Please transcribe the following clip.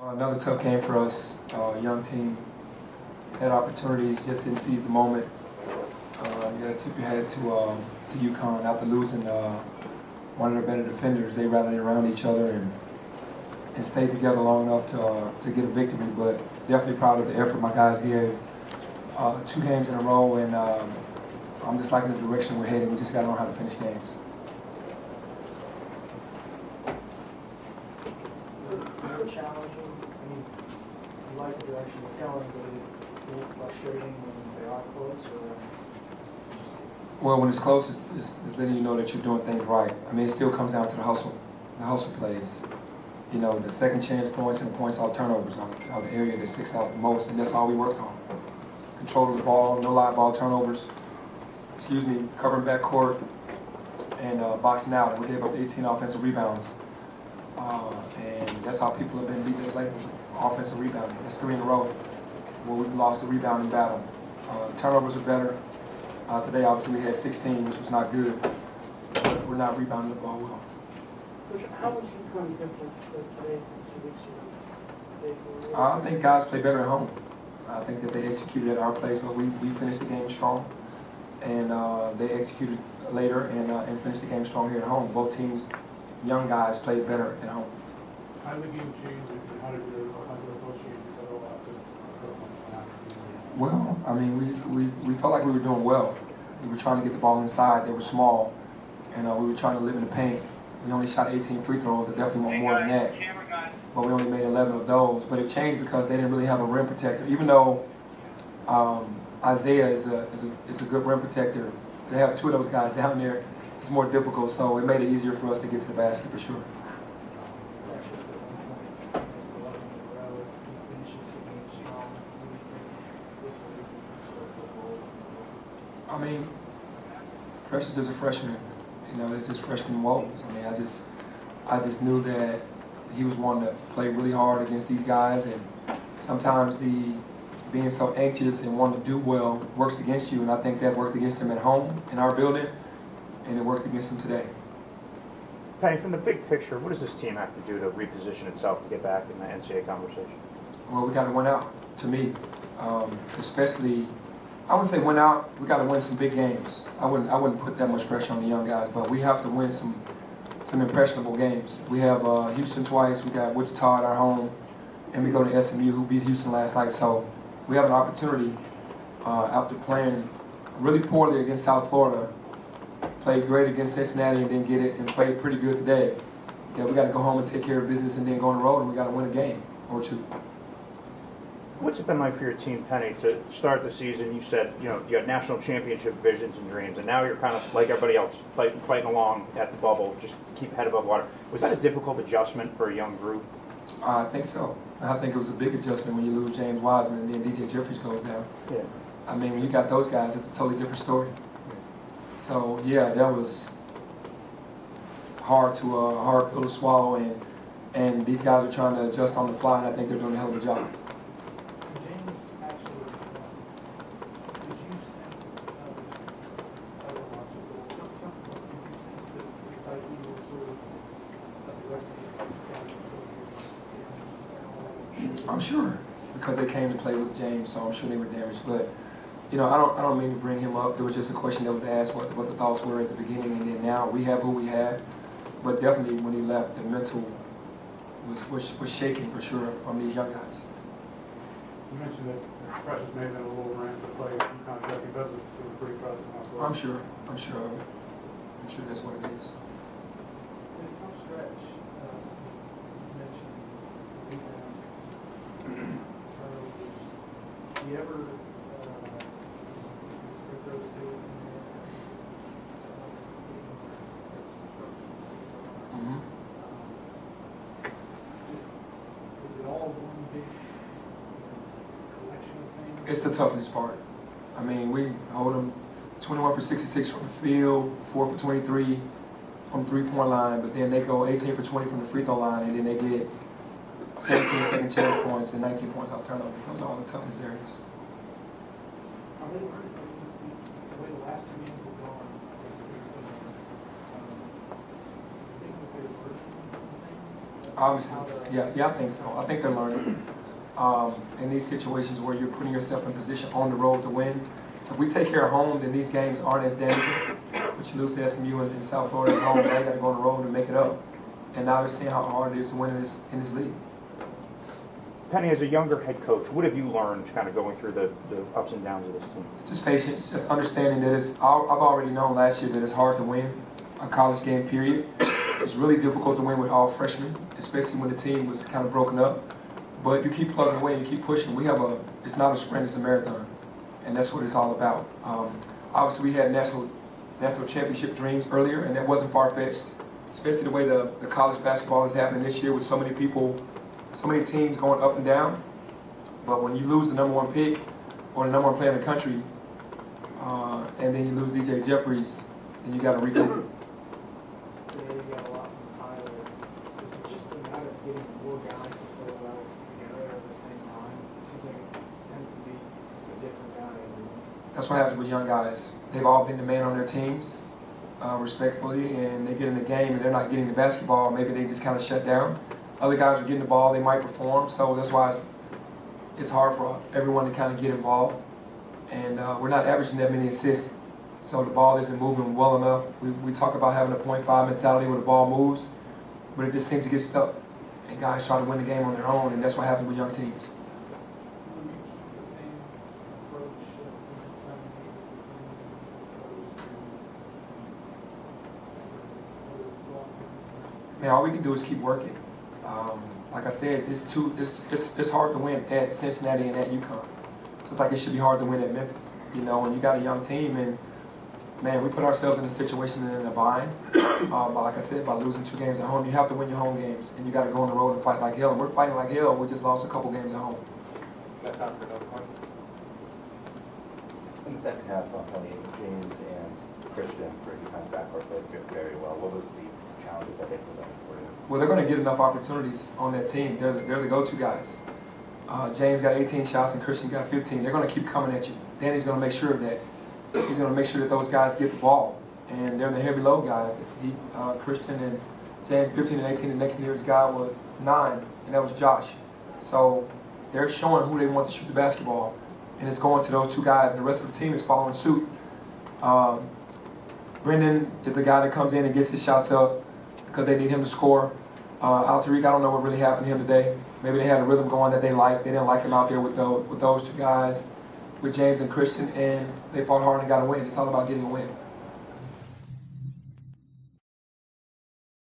Another tough game for us. Young team had opportunities, just didn't seize the moment. You got to tip your hat to UConn after losing one of their better defenders. They rallied around each other and stayed together long enough to get a victory. But definitely proud of the effort my guys gave. 2 games in a row, and I'm just liking the direction we're heading. We just got to learn how to finish games. Challenging. I mean, you like the direction they're going, but it look frustrating when they are close, or Well, when it's close, it's letting you know that you're doing things right. I mean, it still comes down to the hustle plays. You know, the second chance points and the points off turnovers are the area that sticks out the most, and that's all we worked on. Controlling the ball, no live ball turnovers, covering backcourt, and boxing out. And we gave up 18 offensive rebounds. And that's how people have been beating us lately. Offensive rebounding. That's 3 in a row where we've lost the rebounding battle. Turnovers are better. Today, obviously, we had 16, which was not good. But we're not rebounding the ball well. Coach, how was UConn different today from 2 weeks ago? I think guys play better at home. I think that they executed at our place, but we finished the game strong. And they executed later and finished the game strong here at home. Both teams, young guys, played better at home. How did the game change, and how did your coach change? Well, I mean, we felt like we were doing well. We were trying to get the ball inside. They were small, and we were trying to live in the paint. We only shot 18 free throws. I definitely want more than that. But we only made 11 of those. But it changed because they didn't really have a rim protector. Even though Isaiah is a good rim protector, to have 2 of those guys down there is more difficult. So it made it easier for us to get to the basket for sure. I mean, Precious is a freshman. You know, it's just freshman woes. I mean, I just knew that he was one to play really hard against these guys, and sometimes the being so anxious and wanting to do well works against you, and I think that worked against him at home in our building, and it worked against him today. Penny, from the big picture, what does this team have to do to reposition itself to get back in the NCAA conversation? Well, we got to win out, to me, especially. I wouldn't say win out. We got to win some big games. I wouldn't put that much pressure on the young guys, but we have to win some impressionable games. We have Houston twice. We got Wichita at our home, and we go to SMU, who beat Houston last night. So we have an opportunity after playing really poorly against South Florida, played great against Cincinnati, and then get it and played pretty good today. Yeah, we got to go home and take care of business, and then go on the road, and we got to win a game or 2. What's it been like for your team, Penny, to start the season? You said, you had national championship visions and dreams, and now you're kind of like everybody else, fighting along at the bubble, just to keep head above water. Was that a difficult adjustment for a young group? I think so. I think it was a big adjustment when you lose James Wiseman and then DJ Jeffries goes down. Yeah. I mean, when you got those guys, it's a totally different story. So yeah, that was hard pill to swallow, and these guys are trying to adjust on the fly, and I think they're doing a hell of a job. I'm sure, because they came to play with James, so I'm sure they were damaged. But I don't mean to bring him up. It was just a question that was asked what the thoughts were at the beginning, and then now we have who we had. But definitely when he left, the mental was shaking for sure from these young guys. You mentioned that Precious may have been a little ramped to play UConn Kentucky business. So we're pretty proud of him. I'm sure of it. I'm sure that's what it is. this tough stretch, you mentioned rebound, turnovers. Do you ever put those 2 in there? Mm-hmm. Is it all one big collection of things? It's the toughness part. I mean, we hold them 21 for 66 from the field, 4 for 23 from the 3-point line, but then they go 18 for 20 from the free throw line, and then they get 17 second chance points and 19 points off turnover. Those are all the toughness areas. Are they worried about the way the last 2 games have gone? I think that they're working on some things. Obviously, how they're- yeah, I think so. I think they're learning. In these situations where you're putting yourself in position on the road to win, if we take care of home, then these games aren't as damaging. But you lose to SMU in South Florida at home, now you got to go on the road and make it up. And now they're seeing how hard it is to win in this league. Penny, as a younger head coach, what have you learned kind of going through the ups and downs of this team? Just patience, just understanding that I've already known last year that it's hard to win a college game, period. It's really difficult to win with all freshmen, especially when the team was kind of broken up. But you keep plugging away, you keep pushing. It's not a sprint, it's a marathon. And that's what it's all about. Obviously, we had national championship dreams earlier, and that wasn't far-fetched, especially the way the college basketball is happening this year with so many people, so many teams going up and down. But when you lose the number one pick or the number one player in the country, and then you lose DJ Jeffries, then you got to regroup. They got a lot from Tyler. Is it just a matter of getting more guys to play well together at the same time? It seems like it tends to be a different guy every week. That's what happens with young guys. They've all been the man on their teams, respectfully, and they get in the game and they're not getting the basketball. Maybe they just kind of shut down. Other guys are getting the ball, they might perform, so that's why it's hard for everyone to kind of get involved. And we're not averaging that many assists, so the ball isn't moving well enough. We talk about having a .5 mentality when the ball moves, but it just seems to get stuck. And guys try to win the game on their own, and that's what happens with young teams. The same approach Man, all we can do is keep working. Like I said, it's hard to win at Cincinnati and at UConn. Just like it should be hard to win at Memphis. You know, when you got a young team, and man, we put ourselves in a situation and in a bind. But like I said, by losing 2 games at home, you have to win your home games, and you got to go on the road and fight like hell. And we're fighting like hell. We just lost a couple games at home. Got time for another one? In the second half, Penny, James and Christian for UConn's backcourt played very well. What was the challenges that they presented for you? Well, they're going to get enough opportunities on that team. They're the go-to guys. James got 18 shots and Christian got 15. They're going to keep coming at you. Danny's going to make sure of that. He's going to make sure that those guys get the ball. And they're the heavy load guys. Christian and James, 15 and 18. The next nearest guy was 9, and that was Josh. So they're showing who they want to shoot the basketball. And it's going to those 2 guys, and the rest of the team is following suit. Brendan is a guy that comes in and gets his shots up because they need him to score. Altariq, I don't know what really happened to him today. Maybe they had a rhythm going that they liked. They didn't like him out there with those 2 guys, with James and Christian, and they fought hard and got a win. It's all about getting a win.